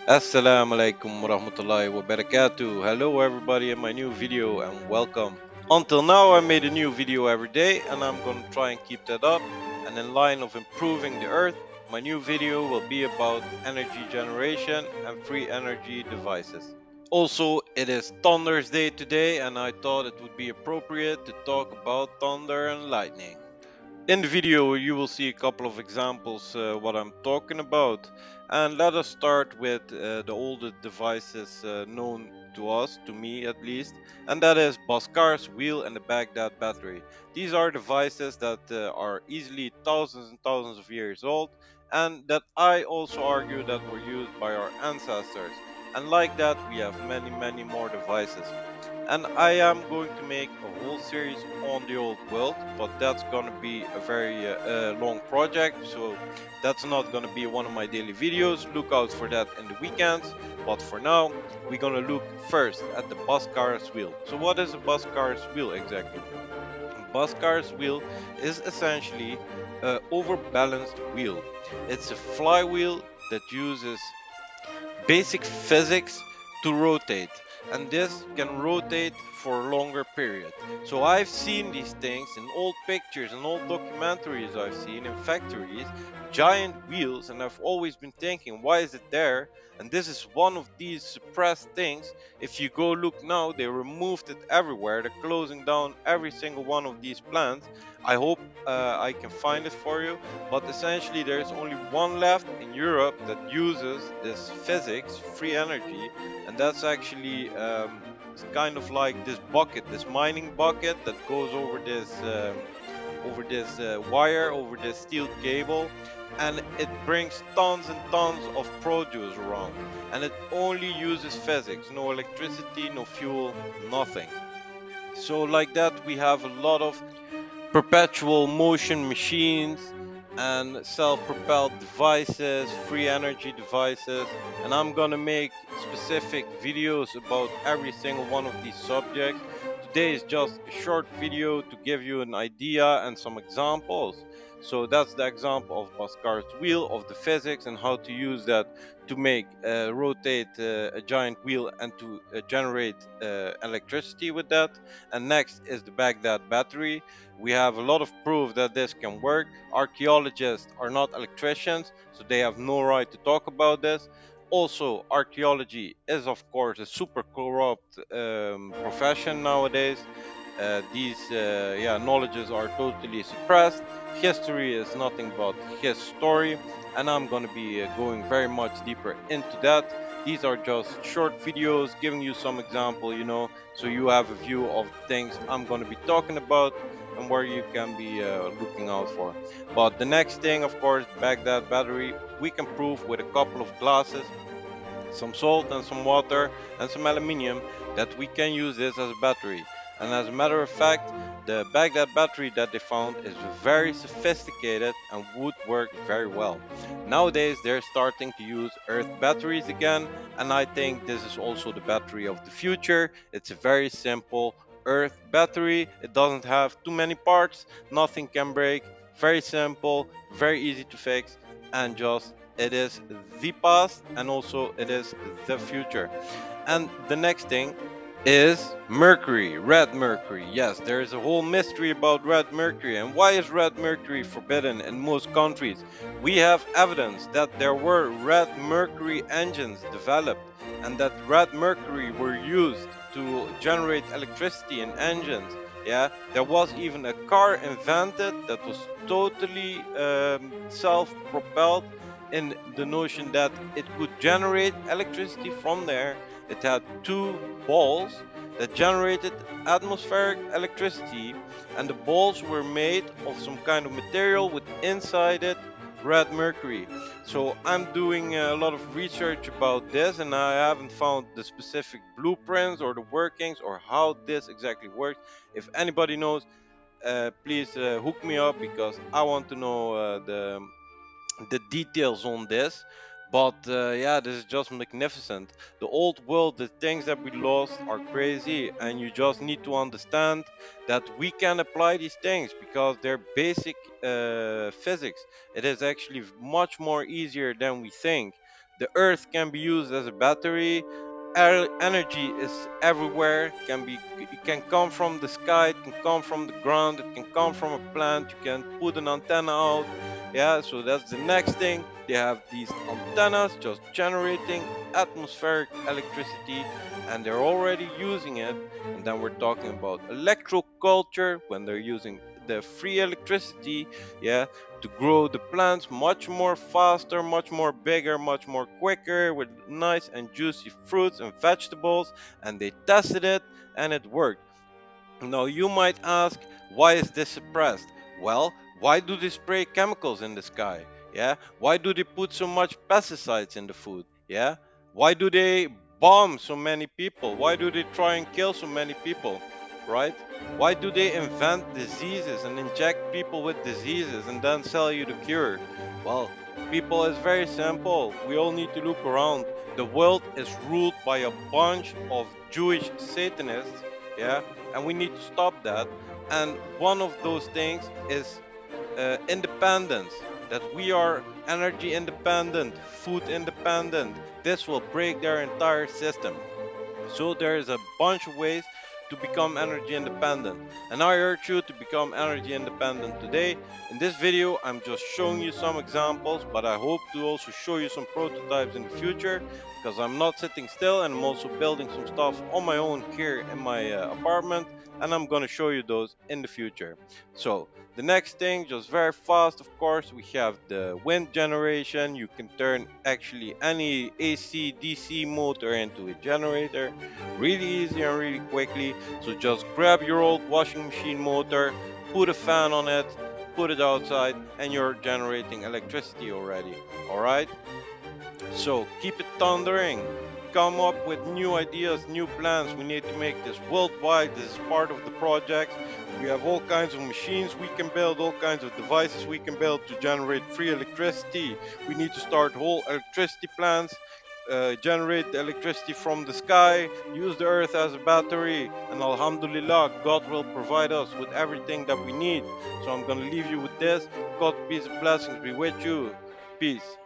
Assalamu alaikum warahmatullahi wabarakatuh. Hello everybody in my new video and welcome. Until now I made a new video every day and I'm gonna try and keep that up. And in line of improving the earth, my new video will be about energy generation and free energy devices. Also, it is Thunder's Day today and I thought it would be appropriate to talk about thunder and lightning. In the video you will see a couple of examples what I'm talking about, and let us start with the oldest devices known to us, to me at least, and that is Bhaskara's wheel and the Baghdad battery. These are devices that are easily thousands and thousands of years old, and that I also argue that were used by our ancestors, and like that we have many more devices. And I am going to make a whole series on the old world, but that's gonna be a very long project, so that's not gonna be one of my daily videos. Look out for that in the weekends. But for now, we're gonna look first at the bus car's wheel. So what is a bus car's wheel exactly? A bus car's wheel is essentially a overbalanced wheel. It's a flywheel that uses basic physics to rotate, and this can rotate for a longer period. So I've seen these things in old pictures and old documentaries I've seen in factories, giant wheels, and I've always been thinking, why is it there? And this is one of these suppressed things. If you go look now, they removed it everywhere. They're closing down every single one of these plants. I hope I can find it for you, but essentially there's only one left in Europe that uses this physics, free energy, and that's actually it's kind of like this bucket, this mining bucket that goes over this wire, over this steel cable, and it brings tons and tons of produce around, and it only uses physics, no electricity, no fuel, nothing. So like that we have a lot of perpetual motion machines and self-propelled devices, free energy devices, and I'm gonna make specific videos about every single one of these subjects. Today is just a short video to give you an idea and some examples. So that's the example of Pascal's wheel, of the physics and how to use that to make rotate a giant wheel and to generate electricity with that. And next is the Baghdad battery. We have a lot of proof that this can work. Archaeologists are not electricians, so they have no right to talk about this. Also, archaeology is, of course, a super corrupt profession nowadays. These knowledges are totally suppressed. History is nothing but his story, and I'm going to be going very much deeper into that. These are just short videos giving you some example, so you have a view of things I'm going to be talking about and where you can be looking out for. But the next thing, of course, Baghdad battery, we can prove with a couple of glasses, some salt and some water and some aluminium that we can use this as a battery. And as a matter of fact, the Baghdad battery that they found is very sophisticated and would work very well. Nowadays, they're starting to use earth batteries again, and I think this is also the battery of the future. It's a very simple earth battery. It doesn't have too many parts, nothing can break, very simple, very easy to fix, and just it is the past and also it is the future. And the next thing is mercury, red mercury. Yes, there is a whole mystery about red mercury. And why is red mercury forbidden in most countries? We have evidence that there were red mercury engines developed and that red mercury were used to generate electricity in engines. Yeah, there was even a car invented that was totally self-propelled, in the notion that it could generate electricity from there. It had two balls that generated atmospheric electricity, and the balls were made of some kind of material with inside it red mercury. So I'm doing a lot of research about this, and I haven't found the specific blueprints or the workings or how this exactly works. If anybody knows, please hook me up because I want to know the details on this. But yeah, this is just magnificent. The old world, the things that we lost are crazy, and you just need to understand that we can apply these things because they're basic physics. It is actually much more easier than we think. The earth can be used as a battery. Energy is everywhere. It can come from the sky, it can come from the ground, it can come from a plant. You can put an antenna out. Yeah, so that's the next thing. They have these antennas just generating atmospheric electricity, and they're already using it. And then we're talking about electroculture when they're using the free electricity, yeah, to grow the plants much more faster, much more bigger, much more quicker, with nice and juicy fruits and vegetables. And they tested it and it worked. Now you might ask, why is this suppressed? Well, why do they spray chemicals in the sky? Yeah. Why do they put so much pesticides in the food? Yeah. Why do they bomb so many people? Why do they try and kill so many people? Right? Why do they invent diseases and inject people with diseases and then sell you the cure? Well, people, is very simple. We all need to look around. The world is ruled by a bunch of Jewish Satanists, yeah, and we need to stop that. And one of those things is independence, that we are energy independent, food independent. This will break their entire system. So there is a bunch of ways to become energy independent, and I urge you to become energy independent today. In this video I'm just showing you some examples, but I hope to also show you some prototypes in the future, because I'm not sitting still and I'm also building some stuff on my own here in my apartment, and I'm going to show you those in the future. So the next thing, just very fast, of course, we have the wind generation. You can turn actually any AC DC motor into a generator really easy and really quickly. So just grab your old washing machine motor, put a fan on it, put it outside, and you're generating electricity already. All right, so keep it thundering. Come up with new ideas, new plans. We need to make this worldwide. This is part of the project. We have all kinds of machines we can build, all kinds of devices we can build to generate free electricity. We need to start whole electricity plants, generate the electricity from the sky, use the earth as a battery, and Alhamdulillah, God will provide us with everything that we need. So I'm gonna leave you with this. God, peace and blessings be with you. Peace.